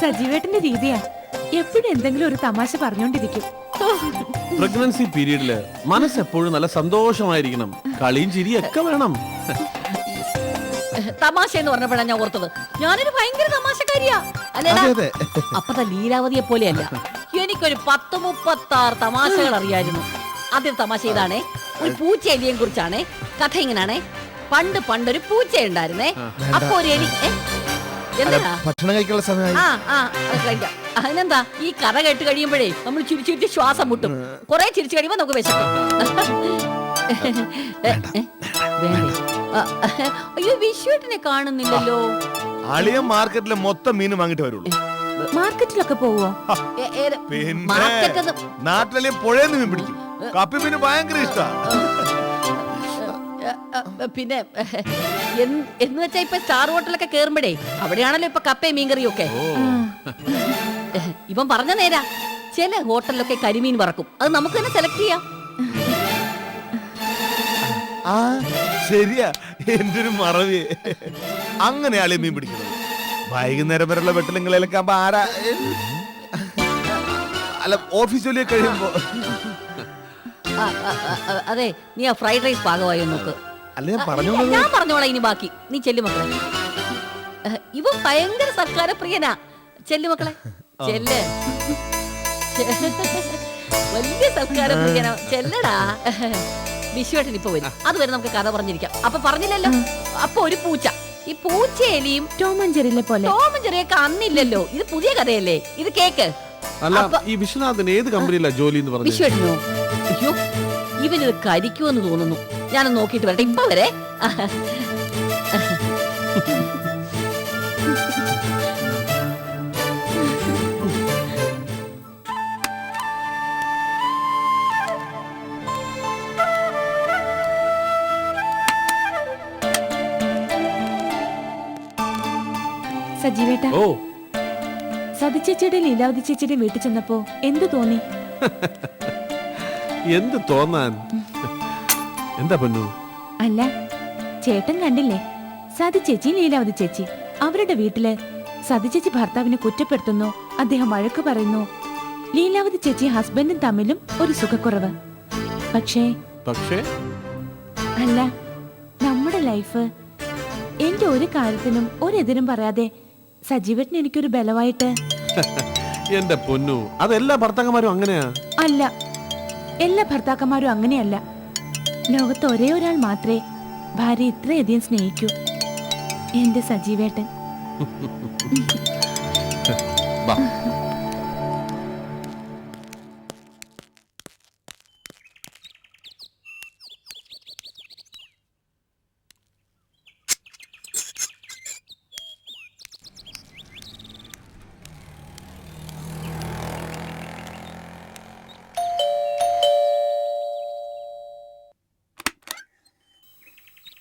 സജീവേട്ടന്റെ രീതിയാ, എപ്പോഴും എന്തെങ്കിലും ഒരു തമാശ പറഞ്ഞോണ്ടിരിക്കും. പ്രഗ്നൻസി പീരീഡില് മനസ്സെപ്പോഴും നല്ല സന്തോഷമായിരിക്കണം. കളിയും ചിരിയും ഒക്കെ വേണം. തമാശ എന്ന് പറഞ്ഞപ്പോഴാണ് ഞാൻ ഓർത്തത്, ഞാനൊരു ഭയങ്കര തമാശക്കാരിയാ അല്ലേടാ. അപ്പത്തെ ലീലാവതിയെ പോലെയല്ല, എനിക്കൊരു 10-36 തമാശകൾ അറിയായിരുന്നു. ആദ്യം തമാശ ഇതാണേ, ഒരു പൂച്ച എലിയെ കുറിച്ചാണ്. കഥ ഇങ്ങനാണേ, പണ്ടൊരു പൂച്ച ഉണ്ടായിരുന്നേ. അപ്പൊ ഒരു എലി ഭക്ഷണം കഴിക്കാനുള്ള സമയം. അതിനെന്താ, ഈ കഥ കേട്ട് കഴിയുമ്പോഴേ നമ്മൾ ചിരിച്ചിട്ട് ശ്വാസം മുട്ടും. കുറെ ചിരിച്ചു കഴിയുമ്പോ നമുക്ക് വിശക്കും. അയ്യോ, വിശ്വട്ടിനെ കാണുന്നില്ലല്ലോ. അളിയൻ മാർക്കറ്റിലെ മൊത്തം മീൻ വാങ്ങിട്ട് വരുള്ളൂ. മാർക്കറ്റിലൊക്കെ പോവോ? നാട്ടിലെ പുഴയെന്ന് മീൻ പിടിക്കും. കപ്പി മീന് ഭയങ്കര ഇഷ്ടാ. പിന്നെ എന്ന് വെച്ചാ ഇപ്പൊ സ്റ്റാർ ഹോട്ടലൊക്കെ കേറുമ്പോഴേ അവിടെയാണല്ലോ ഇപ്പൊ കപ്പയും മീൻകറിയും ഒക്കെ. ഇപ്പം പറഞ്ഞ നേരാ, ചില ഹോട്ടലിലൊക്കെ കരിമീൻ വറക്കും. അത് നമുക്ക് തന്നെ സെലക്ട് ചെയ്യാം. ആ ശരിയാ, എന്റെ ഒരു മറവി. അങ്ങനെ ആളെ മീൻ പിടിക്കുന്നത് വൈകുന്നേരം വരെയുള്ള വെട്ടലിങ്ങളൊക്കെ ആകുമ്പോ ആരാ അല്ല ഓഫീസ് ജോലിയെ കഴിയുമ്പോ. അതെ, നീ ആ ഫ്രൈഡ് റൈസ് പാകമായോ നോക്ക്. ഞാൻ പറഞ്ഞോളാം ഇനി ബാക്കി. നീ ചെല്ലു മക്കളെ, ഇവ ഭയങ്കര സർക്കാർ പ്രിയനാ. ചെല്ലു മക്കളെ, ചെല്ല്. വലിയ സർക്കാർ പ്രിയനാ, ചെല്ലടാ. വിശ്വേട്ടൻ ഇപ്പൊ വരും, അതുവരെ നമുക്ക് കഥ പറഞ്ഞിരിക്കാം. അപ്പൊ പറഞ്ഞില്ലല്ലോ, അപ്പൊ ഒരു പൂച്ച. ഈ പൂച്ചയിലെയും ടോം ആൻഡ് ജെറിയിലെ പോലെ. ടോം ആൻഡ് ജെറിയൊക്കെ അന്നില്ലല്ലോ, ഇത് പുതിയ കഥയല്ലേ. ഇത് കേക്ക്. ഈ വിശ്വനാഥൻ ഏത് കമ്പനിയിലാ ജോലി എന്ന് പറഞ്ഞു? വിശ്വേട്ടനോ? അയ്യോ, ഇവനിത് കരിക്കുമെന്ന് തോന്നുന്നു. ഞാനൊന്ന് നോക്കിയിട്ട് വരട്ടെ. ഇപ്പൊ വരെ. സജീവേട്ട, സതിച്ചേച്ചിയുടെ ലീലാവതി ചേച്ചിയുടെ വീട്ടിൽ ചെന്നപ്പോ എന്ത് തോന്നി? എന്ത് തോന്നാൻ? എന്താ പൊന്നു? അല്ല, ചേട്ടൻ കണ്ടില്ലേ, സതി ചേച്ചി ലീലാവതി ചേച്ചി അവരുടെ വീട്ടില് സതി ചേച്ചി ഭർത്താവിനെ കുറ്റപ്പെടുത്തുന്നു, അദ്ദേഹം വഴക്ക് പറയുന്നു. ലീലാവതി ചേച്ചി ഹസ്ബൻഡും തമ്മിലും ഒരു സുഖക്കുറവ്. പക്ഷേ അല്ല, നമ്മുടെ ലൈഫ് എന്റെ ഒരു കാര്യത്തിനും ഒരെതിരും പറയാതെ സജീവേട്ടൻ എനിക്കൊരു ബലമായിട്ട്. എന്റെ പൊന്നു, അതെല്ലാ ഭർത്താക്കന്മാരും അങ്ങനെയാ? അല്ല, എല്ലാ ഭർത്താക്കന്മാരും അങ്ങനെയല്ല. ലോകത്ത് ഒരേ ഒരാൾ മാത്രമേ ഭാര്യ ഇത്രയധികം സ്നേഹിക്കൂ, എന്റെ സജീവേട്ടൻ.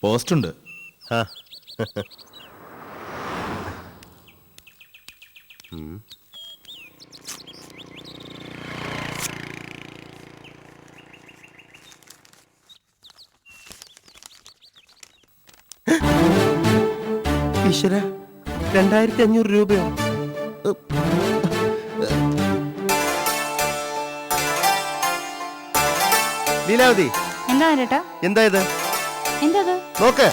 പോസ്റ്റ് ഉണ്ട്. ഈശ്വര, 2500 രൂപയോ? ലീലാവതി, എന്താ ചേട്ടാ? എന്താ ഇത്? എന്താ നോക്ക്.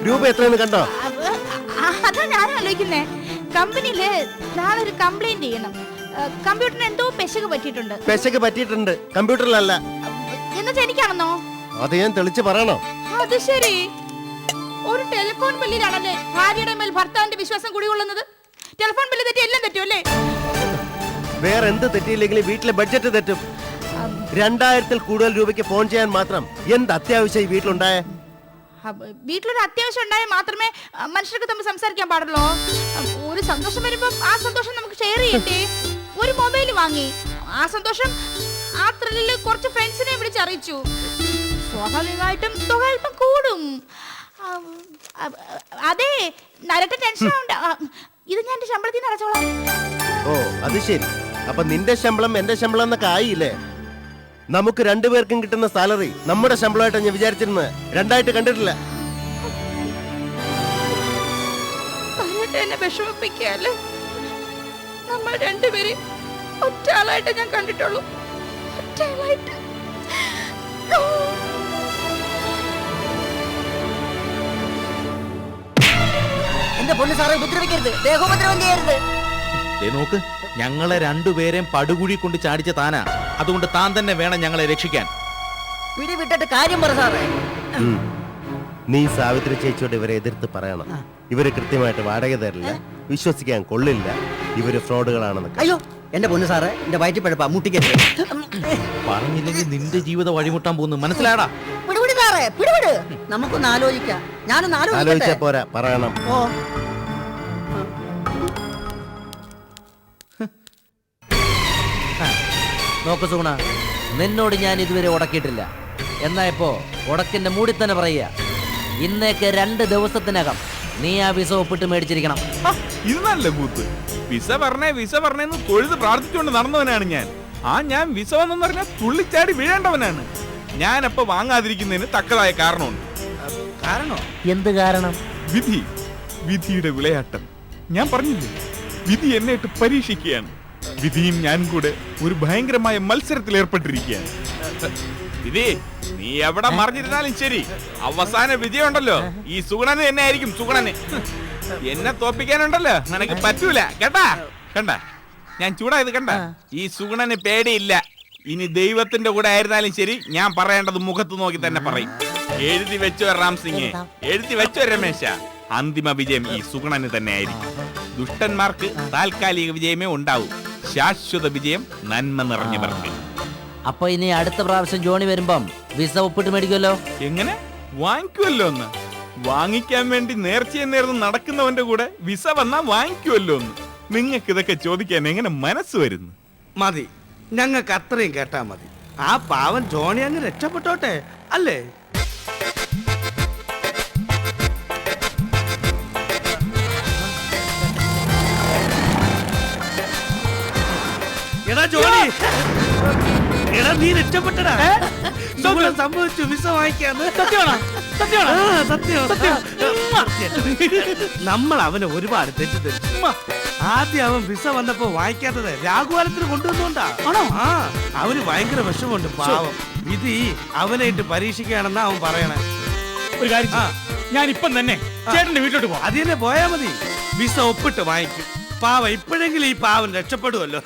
രൂപ എത്രയെന്ന് കണ്ടോ? അതാ ഞാൻ ആലോചിക്കുന്നേ. കമ്പനിയില് നാളെ ഒരു കംപ്ലൈന്റ് ചെയ്യണം. കമ്പ്യൂട്ടറിന് എന്തോ പെശക് പറ്റിയിട്ടുണ്ട്. പെശക് പറ്റിയിട്ടുണ്ട്, കമ്പ്യൂട്ടറിലല്ല. എന്നുവെച്ചാ എനിക്കാണെന്നോ? അത് ഞാൻ തെളിച്ച് പറയണോ? അത് ശരി. ഒരു ടെലിഫോൺ ബില്ലിലാണല്ലേ ഭാര്യയുടെ മേൽ ഭർത്താവിന്റെ വിശ്വാസം കുടികൊള്ളുന്നത്? ടെലിഫോൺ ബില്ല് തെറ്റി എല്ലാം തെറ്റുമല്ലേ? വേറെ എന്ത് തെറ്റിയില്ലെങ്കിലും വീട്ടിലെ ബഡ്ജറ്റ് തെറ്റും. 2000-ൽ കൂടുതൽ രൂപയ്ക്ക് ഫോൺ ചെയ്യാൻ മാത്രം എന്ത് അത്യാവശ്യം ഈ വീട്ടിലുണ്ടായ? വീട്ടിലൊരു അത്യാവശ്യം ഉണ്ടായാൽ മാത്രമേ മനുഷ്യർക്ക് തമ്മിൽ സംസാരിക്കാൻ പാടുള്ളൂ. ഒരു സന്തോഷം വരുമ്പോ ആ സന്തോഷം നമുക്ക് ഷെയർ ചെയ്യണ്ടേ? ഒരു മൊബൈൽ വാങ്ങി, ആ സന്തോഷം ആ ത്രില്ലില് കുറച്ച് ഫ്രണ്ട്സിനെ വിളിച്ചറിയിച്ചു. സ്വാഭാവികമായിട്ടും തുക അല്പം കൂടും. അതെ, നരക്ക് ടെൻഷൻ ഉണ്ട്. ഇത് ഞാൻ എന്റെ ശമ്പളത്തിൽ നിന്ന് അടച്ചോളാം. ഓ അത് ശരി. അപ്പൊ നിന്റെ ശമ്പളം എന്റെ ശമ്പളം എന്നൊക്കെ ആയില്ലേ? നമുക്ക് രണ്ടുപേർക്കും കിട്ടുന്ന സാലറി നമ്മുടെ ശമ്പളമായിട്ട് ഞാൻ വിചാരിച്ചിരുന്നത്, രണ്ടായിട്ട് കണ്ടിട്ടില്ല. പറയട്ടെ, എന്നെ വിഷമിപ്പിക്കല്ലേ. നമ്മൾ രണ്ടുപേരും ഒറ്റ ആളായിട്ട് ഞാൻ കണ്ടിട്ടുള്ളൂ. ഒറ്റ ആളായിട്ട്. എന്റെ പൊന്നു സാറേ, ഉപദ്രവിക്കരുത്, ദേഹോപദ്രവം ചെയ്യരുത്. നോക്ക്, ഞങ്ങളെ രണ്ടുപേരെയും പടുകുഴി കൊണ്ട് ചാടിച്ച താനാ. അതുകൊണ്ട് താൻ തന്നെ വേണം ഞങ്ങളെ രക്ഷിക്കാൻ. പിടിവിട്ടിട്ട് കാര്യം പറ സാറേ. നീ സാവിത്രി ചേച്ചിയോട് ഇവരെ എതിർത്ത് പറയണം. ഇവര് കൃത്യമായിട്ട് വാടക തരില്ല, വിശ്വസിക്കാൻ കൊള്ളില്ല, ഇവര് ഫ്രോഡുകളാണെന്നൊക്കെ. അയ്യോ എന്റെ പൊന്നു സാറേ, എന്റെ വയറ്റിപ്പഴപ്പാ, മുട്ടിക്കരുത്. പറഞ്ഞില്ലെങ്കിൽ നിന്റെ ജീവിതം വഴിമുട്ടാൻ പോകുന്നു, മനസ്സിലാടാ? പിടിപിടി സാറേ, പിടിപിട്. നമുക്കൊന്ന് ആലോചിക്കാം. ഞാനൊന്ന് ആലോചിച്ചാ ആലോചിക്കട്ടെ. പോരാ, പറയണം. ഓ നോക്ക് സുഗുണ, നിന്നോട് ഞാൻ ഇതുവരെ ഉടക്കിയിട്ടില്ല. എന്നാ ഇപ്പോ ഉടക്കിന്റെ മൂടി തന്നെ പറയുക, ഇന്നേക്ക് 2 ദിവസത്തിനകം നീ ആ വിസ ഒപ്പിട്ട് മേടിച്ചിരിക്കണം. ഇത് നല്ല കൂത്ത്. വിസ പറഞ്ഞേന്ന് തൊഴുത് പ്രാർത്ഥിച്ചുകൊണ്ട് നടന്നവനാണ് ഞാൻ. ഞാൻ വിസ വന്നെന്ന് പറഞ്ഞാൽ തുള്ളിച്ചാടി വീഴേണ്ടവനാണ്. ഞാനപ്പോ വാങ്ങാതിരിക്കുന്നതിന് തക്കതായ കാരണമുണ്ട്. കാരണോ? എന്ത് കാരണം? വിധിയുടെ വിളയാട്ടം. ഞാൻ പറഞ്ഞില്ലേ, വിധി എന്നെ ഇട്ട് പരീക്ഷിക്കുകയാണ്. വിധിയും ഞാൻ കൂടെ ഒരു ഭയങ്കരമായ മത്സരത്തിൽ ഏർപ്പെട്ടിരിക്കുകയാണ്. വിധി, നീ എവിടെ മറിഞ്ഞിരുന്നാലും ശരി, അവസാന വിജയമുണ്ടല്ലോ ഈ സുഗുണന് തന്നെ ആയിരിക്കും. സുഗുണന് എന്നെ തോപ്പിക്കാനുണ്ടല്ലോ, നിനക്ക് പറ്റൂല കേട്ടാ. കണ്ട, ഞാൻ ചൂടായത് കണ്ട. ഈ സുഗുണന് പേടിയില്ല. ഇനി ദൈവത്തിന്റെ കൂടെ ആയിരുന്നാലും ശരി, ഞാൻ പറയേണ്ടത് മുഖത്ത് നോക്കി തന്നെ പറയും. എഴുതി വെച്ചോ റാം സിംഗ്, എഴുതി വെച്ചോ രമേശ, അന്തിമ വിജയം ഈ സുഗുണന് തന്നെ ആയിരിക്കും. ദുഷ്ടന്മാർക്ക് താൽക്കാലിക വിജയമേ ഉണ്ടാവൂ, ശാശ്വത വിജയം നന്മ നിറഞ്ഞവർക്ക്. അപ്പൊ ഇനി അടുത്ത പ്രാവശ്യം ജോണി വരുമ്പം വിസ ഒപ്പിട്ട് മേടിക്കുമല്ലോ. എങ്ങനെ വാങ്ങിക്കുമല്ലോ ഒന്ന്? വാങ്ങിക്കാൻ വേണ്ടി നേർച്ചയെ നേർന്ന് നടക്കുന്നവന്റെ കൂടെ വിസ വന്നാ വാങ്ങിക്കുമല്ലോ ഒന്ന്? നിങ്ങൾക്ക് ഇതൊക്കെ ചോദിക്കാൻ എങ്ങനെ മനസ്സ് വരുന്നു? മതി, ഞങ്ങൾക്ക് അത്രയും കേട്ടാ മതി. ആ പാവൻ ജോണി അങ്ങ് രക്ഷപ്പെട്ടോട്ടെ, അല്ലേ? എടാ ജോണി, എടാ നീ രക്ഷപ്പെട്ടടാ. സുഗുണം സംഭവിച്ചു, വിസ വാങ്ങിക്കാന്ന്. സത്യം. നമ്മൾ അവനെ ഒരുപാട് തെറ്റിദ്ധരിച്ചു. ആദ്യം അവൻ വിസ വന്നപ്പോ വാങ്ങിക്കാത്തത് രാഘുകാലത്തിന് കൊണ്ടുവന്നോണ്ടാ. ആ അവന് ഭയങ്കര വിഷമമുണ്ട്, പാവം. വിധി അവനെ ഇട്ട് പരീക്ഷിക്കുകയാണെന്നാ അവൻ പറയണേ. ഒരു കാര്യം, ഞാൻ ഇപ്പം തന്നെ ചേട്ടന്റെ വീട്ടിലോട്ട് പോവാം. അത് തന്നെ പോയാ മതി. വിസ ഒപ്പിട്ട് വാങ്ങിക്കും. പാവം, ഇപ്പോഴെങ്കിലും ഈ പാവൻ രക്ഷപ്പെടുമല്ലോ.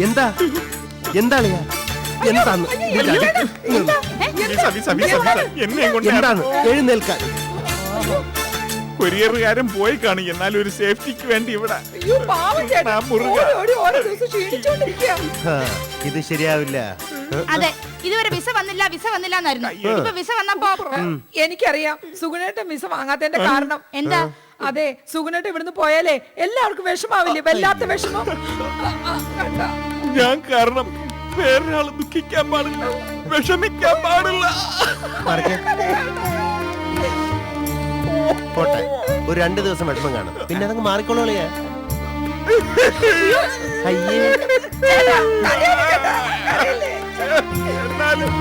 എന്താ എന്താണ് എന്താണ് എന്താണ് എഴുന്നേൽക്കാൻ? കൊറിയറുകാരൻ പോയി കാണും, എന്നാലും ഒരു സേഫ്റ്റിക്ക് വേണ്ടി ഇവിടെ. ഇത് ശരിയാവില്ല. അതെ, ഇതുവരെ വിസ വന്നില്ല എന്നായിരുന്നു. ഇപ്പൊ വിസ വന്നപ്പോ എനിക്കറിയാം സുഗുണേട്ടൻ വിസ വാങ്ങാത്തതിന്റെ കാരണം. എന്താ? അതെ, സുഗുണേട്ടൻ ഇവിടുന്ന് പോയാലേ എല്ലാവർക്കും വിഷമാവില്ലേ? വല്ലാത്ത വിഷമം. ഞാൻ കാരണം വേറൊരാള് ദുഃഖിക്കാൻ പാടില്ല, വിഷമിക്കാൻ പാടില്ല. പോട്ടെ, ഒരു 2 ദിവസം വിഷമം കാണും, പിന്നെ അതങ്ങ് മാറിക്കോളൂളിയാ. അയ്യേ, എന്നാലും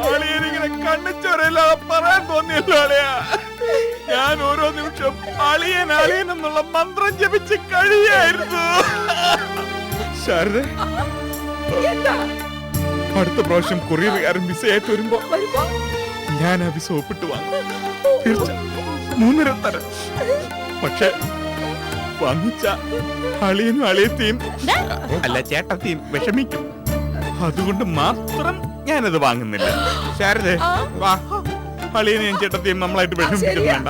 ആളിയനിങ്ങനെ കണ്ണിച്ചോരല്ല പറയാൻ തോന്നിയല്ലോ ആളിയാ. ഞാൻ ഓരോ നിമിഷം അളിയൻ എന്നുള്ള മന്ത്രം ജപിച്ച് കഴിയായിരുന്നു. ശാരദ, അടുത്ത പ്രാവശ്യം കൊറിയറുകാരൻ വിസയായിട്ട് വരുമ്പോ ഞാൻ ആ വിസ ഒപ്പിട്ട് വാങ്ങും. 3 തരം. പക്ഷെ വാങ്ങിച്ച അളിയനും അളിയത്തെയും അല്ല ചേട്ടത്തെയും വിഷമിക്കും. അതുകൊണ്ട് മാത്രം ഞാനത് വാങ്ങുന്നില്ല. ശാരദേ, വാ, അളിയനെയും ചേട്ടത്തെയും നമ്മളായിട്ട് വിഷമിപ്പിക്കുന്നു വേണ്ട.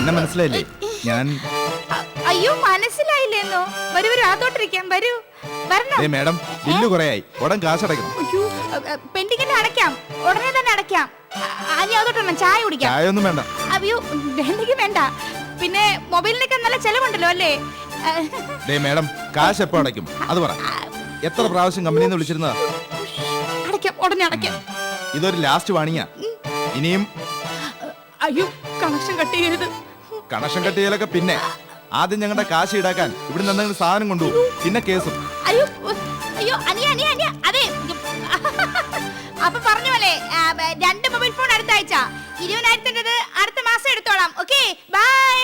എന്നെ മനസ്സിലായില്ലേ? ഞാൻ അയ്യോ മനസ്സിലായില്ലേന്നോ? വരൂ വരൂ, അതോട്ടിരിക്കാം, വരൂ, വരണോ? മേഡം ബില്ല് കുറയായി, ഉടൻ കാശടക്കണം. അയ്യോ, പെൻഡിങ്ങിന്റെ അടയ്ക്കാം, ഉടനെ തന്നെ അടയ്ക്കാം. അനി അതോട്ടണം, ചായ കുടിക്കാം. ചായ ഒന്നും വേണ്ട. അയ്യോ വേണ്ടെങ്കിൽ വേണ്ട. പിന്നെ മൊബൈലിനൊക്കെ നല്ല ചെലവുണ്ടല്ലോ അല്ലേ? മേഡം കാശ് എപ്പോ അടയ്ക്കും അത് പറ. എത്ര പ്രാവശ്യം കമ്പനിയിൽ നിന്ന് വിളിച്ചിരുന്നതാ? അടയ്ക്കാം, ഉടനെ അടയ്ക്കാം. ഇതൊരു ലാസ്റ്റ് വാണിങ്ങാ. ഇനിയും അയ്യോ കണക്ഷൻ കട്ട് ചെയ്യരുത്. കണക്ഷൻ കട്ട് ചെയ്യലൊക്കെ പിന്നെ. ആദ്യം ഞങ്ങളുടെ കാശ് ഈടാക്കാൻ ഇവിടെ നിന്ന് സാധനം കൊണ്ടുപോകും, പിന്നെ കേസും. അയ്യോ അയ്യോ അനിയ അനിയ അനിയ അതെ. അപ്പൊ പറഞ്ഞ പോലെ 2 മൊബൈൽ ഫോൺ അടുത്ത ആഴ്ച, 20,000 അടുത്ത മാസം എടുത്തോളാം. Okay bye.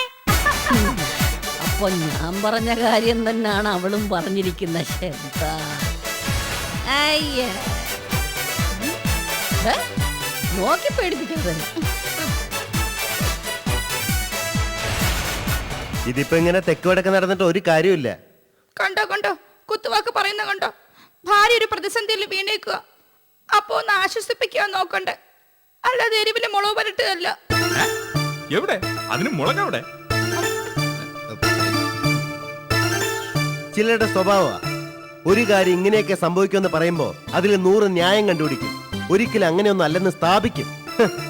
അപ്പൊ ഞാൻ പറഞ്ഞ കാര്യം തന്നെയാണ് അവളും പറഞ്ഞിരിക്കുന്ന. ശ്രദ്ധ അയ്യ നോക്കി പേടിപ്പിക്കരുത്. ഇതിപ്പോ ഇങ്ങനെ തെക്ക് വടക്ക് നടന്നിട്ട് ഒരു കാര്യമില്ല. കണ്ടോ കണ്ടോ, കുത്തുവാക്ക് പറയുന്ന കണ്ടോ? ഭാര്യ ഒരു പ്രതിസന്ധിയിൽ വീണേക്കുക, അപ്പൊ ഒന്ന് ആശ്വസിപ്പിക്കാൻ നോക്കണ്ടേ, അല്ലാതെ എരിവില് മുളക് പരട്ടുകയല്ല. എവിടെ അതിന് മുളകവിടെ? ചിലരുടെ സ്വഭാവമാ. ഒരു കാര്യം ഇങ്ങനെയൊക്കെ സംഭവിക്കുമെന്ന് പറയുമ്പോ അതിൽ 100 ന്യായം കണ്ടുപിടിക്കും. ഒരിക്കലും അങ്ങനെയൊന്നും അല്ലെന്ന് സ്ഥാപിക്കും.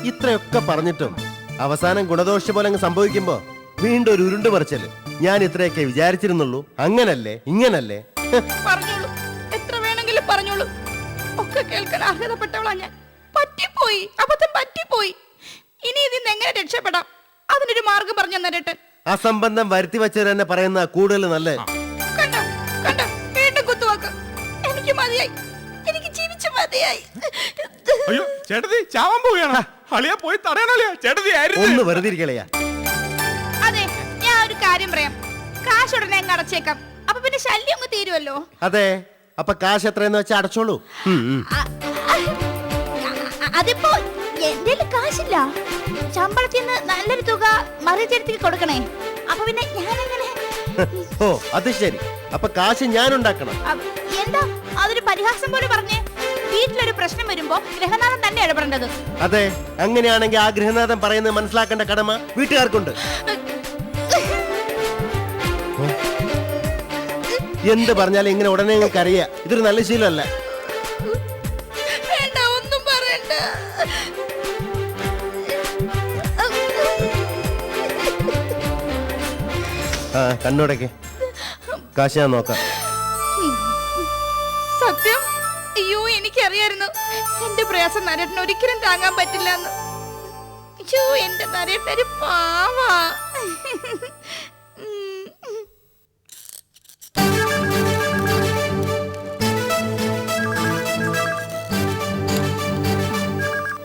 ഇത്രയൊക്കെ പറഞ്ഞിട്ടും അവസാനം ഗുണദോഷ പോലെ അങ്ങ് സംഭവിക്കുമ്പോ വീണ്ടും ഒരു ഉരുണ്ടു പറിച്ചല്. ഞാൻ ഇത്രയൊക്കെ വിചാരിച്ചിരുന്നുള്ളൂ, അങ്ങനല്ലേ ഇങ്ങനല്ലേ. പറഞ്ഞോളൂ, എത്ര വേണമെങ്കിലും പറഞ്ഞോളൂ. ഒക്കെ കേൾക്കാൻ അർഹതപ്പെട്ടവളാ ഞാൻ. പറ്റിപ്പോയി, അബദ്ധം പറ്റിപ്പോയി. ഇനി ഇതിന്ന് എങ്ങനെ രക്ഷപ്പെടാം? അതിനൊരു മാർഗം പറഞ്ഞു തരട്ടെ. അസംബന്ധം വരുത്തി വെച്ചത് തന്നെ പറയുന്ന കൂടുതൽ നല്ലത്. കണ്ടോ കണ്ടോ, വീണ്ടും കുത്തുവാക്ക്. എനിക്ക് മതിയായി, എനിക്ക് ജീവിച്ചു മതിയായി. അയ്യോ ചേട്ടത്തി ചാവാൻ പോവുകയാണ്. അളിയാ പോയി തടയണല്ലേ ചേട്ടത്തി. ഒന്ന് വെറുതെ ഇരിക്കളയാ. അതെ, ഞാൻ ഒരു കാര്യം പറയാം. കാശ് ഉടനെ അങ്ങ് അടച്ചേക്കാം, അപ്പൊ പിന്നെ ശല്യം അങ്ങ് തീരുമല്ലോ. അതെ, അപ്പൊ കാശ് എത്രയെന്ന് വെച്ചാൽ അടച്ചോളൂ. അതിപ്പോ എന്റെ കാശില്ല. ശമ്പളത്തിൽ നിന്ന് നല്ലൊരു തുക മറിച്ചെടുത്തേക്ക് കൊടുക്കണേ. അപ്പൊ പിന്നെ ഞാൻ എങ്ങനെ? ഓ അത് ശരി, അപ്പൊ കാശ് ഞാൻ ഉണ്ടാക്കണം. എന്താ അതൊരു പരിഹാസം പോലെ പറഞ്ഞേ? വീട്ടിലൊരു പ്രശ്നം വരുമ്പോ ഗ്രഹനാഥൻ തന്നെ ഇടപെടേണ്ടത്. അതെ, അങ്ങനെയാണെങ്കിൽ ആ ഗൃഹനാഥൻ പറയുന്നത് മനസ്സിലാക്കേണ്ട കടമ വീട്ടുകാർക്കുണ്ട്. എന്ത് പറഞ്ഞാലും ഇങ്ങനെ ഉടനെ നിങ്ങൾക്ക് അറിയാം, ഇതൊരു നല്ല ശീലമല്ല. വേണ്ട, ഒന്നും പറയണ്ട. ആ കണ്ണോടൊക്കെ കാശ് ഞാൻ നോക്കാം. സത്യം? അയ്യോ എനിക്കറിയായിരുന്നു എന്റെ പ്രയാസം നരേട്ടന് ഒരിക്കലും താങ്ങാൻ പറ്റില്ല എന്ന്. അയ്യോ എന്റെ നരേട്ടനൊരു പാവാ.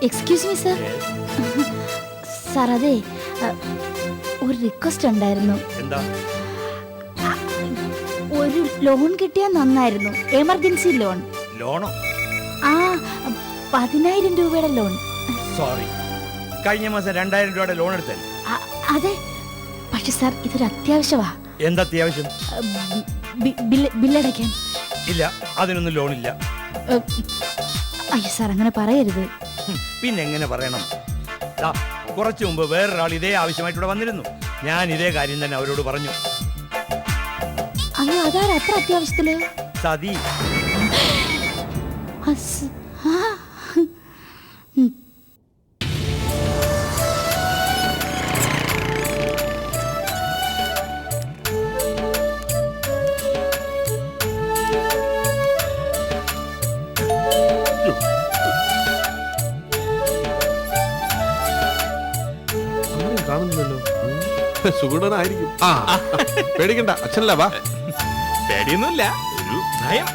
Excuse me sir. സാർ അതെ, ഒരു റിക്വസ്റ്റ് ഉണ്ടായിരുന്നു. എന്താ? ഒരു ലോൺ കിട്ടിയാൽ നന്നായിരുന്നു, എമർജൻസി ലോൺ. ലോണോ? ആ 10,000 രൂപയുടെ ലോൺ. സോറി, കഴിഞ്ഞ മാസം 2,000 രൂപയുടെ ലോൺ എടുത്തല്ലേ? അതെ, പക്ഷെ സാർ ഇതൊരു അത്യാവശ്യമാ. എന്താ അത്യാവശ്യം? ബില്ലടയ്ക്കാൻ. ഇല്ല, അതിനൊന്നും ലോണില്ല. അയ്യോ സാർ അങ്ങനെ പറയരുത്. പിന്നെ എങ്ങനെ പറയണം? കുറച്ചു മുമ്പ് വേറൊരാൾ ഇതേ ആവശ്യമായിട്ടൂടെ വന്നിരുന്നു. ഞാൻ ഇതേ കാര്യം തന്നെ അവരോട് പറഞ്ഞു. അയ്യോ അതാരാ അത്ര അത്യാവശ്യത്തില്? സതി. കാണുന്നില്ലല്ലോ. സുഗുണനായിരിക്കും. പേടിക്കണ്ട, അച്ഛനല്ല. വാ. പേടിയൊന്നുമില്ല, ഒരു ഭയം.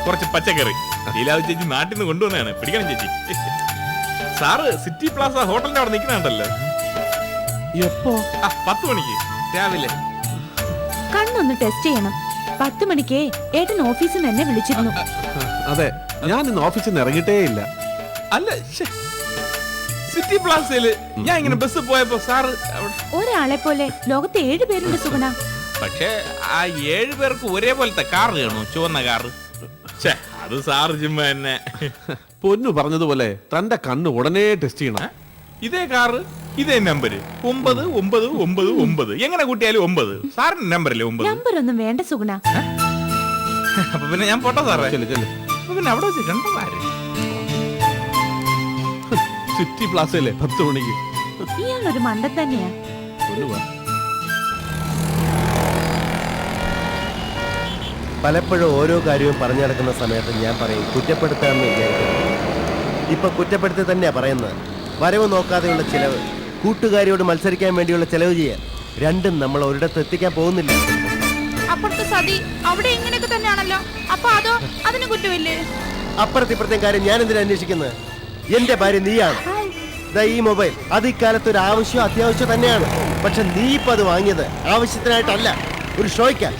കുറച്ച് പച്ചക്കറി ലീലാവ് ചേച്ചി നാട്ടിൽ നിന്ന് കൊണ്ടുവന്നാണ്. പിടിക്കണം ചേച്ചി. സാറ് സിറ്റി പ്ലാസ ഹോട്ടലിന്റെ അവിടെ നിൽക്കുന്നുണ്ടല്ലോ. എപ്പോ? 10 മണിക്ക് രാവിലെ. കണ്ണൊന്ന് ടെസ്റ്റ് ചെയ്യണം. 10 മണിക്ക് ഏട്ടൻ ഓഫീസിൽ നിന്ന് എന്നെ വിളിച്ചിരുന്നു. അതെ, ഞാൻ ഇന്ന് ഓഫീസിൽ നിന്ന് ഇറങ്ങിയിട്ടേ ഇല്ല. അല്ല, സിറ്റി പ്ലാസയില് ഞാൻ ഇങ്ങനെ ബസ് പോയപ്പോ സാറ് ഒരാളെ പോലെ ലോകത്ത് 7 പേരുണ്ട് സുഗുണ. പക്ഷേ ആ 7 പേർക്ക് ഒരേപോലത്തെ കാറ് കാണും, ചുവന്ന കാറ്. അത് സാറ് ചുമ്മാ എന്നെ. പൊന്നു പറഞ്ഞതുപോലെ തന്റെ കണ്ണ് ഉടനെ ടെസ്റ്റ് ചെയ്യണം. ഇതേ കാറ് ഇതേ നമ്പര് 9999 എങ്ങനെ കൂട്ടിയാലും 9. സാറിന്റെ നമ്പറല്ലേ 9? നമ്പർ ഒന്നും വേണ്ട സുഗുണ. അപ്പൊ പിന്നെ ഞാൻ പോട്ടെ സാറേ. അപ്പൊ പിന്നെ അവിടെ വെച്ച് കണ്ടതാര്? സിറ്റി പ്ലാസയിലെ 10 മണിക്ക്. ഇയാളൊരു മണ്ടൻ തന്നെയാ. പലപ്പോഴും ഓരോ കാര്യവും പറഞ്ഞു നടക്കുന്ന സമയത്ത് ഞാൻ പറയും കുറ്റപ്പെടുത്താമെന്ന് വിചാരിക്കുന്നു. ഇപ്പൊ കുറ്റപ്പെടുത്തി തന്നെയാ പറയുന്നത്. വരവ് നോക്കാതെയുള്ള ചിലവ്, കൂട്ടുകാരിയോട് മത്സരിക്കാൻ വേണ്ടിയുള്ള ചെലവ് ചെയ്യാൻ, രണ്ടും നമ്മൾ ഒരിടത്ത് എത്തിക്കാൻ പോകുന്നില്ല. അപ്പുറത്തെ സതി അവിടെ ഇങ്ങനെയൊക്കെ തന്നെയാണല്ലോ. അപ്പൊ അതോ അതിന് കുറ്റമില്ലേ? അപ്പുറത്തിപ്പുറത്തെയും കാര്യം ഞാൻ എന്തിനാ അന്വേഷിക്കുന്നത്? എന്റെ ഭാര്യ നീയാണ്. ദാ ഈ മൊബൈൽ അത് ഇക്കാലത്ത് ഒരു ആവശ്യം അത്യാവശ്യം തന്നെയാണ്. പക്ഷെ നീ ഇപ്പൊ അത് വാങ്ങിയത് ആവശ്യത്തിനായിട്ടല്ല, ഒരു ഷോയ്ക്കാ.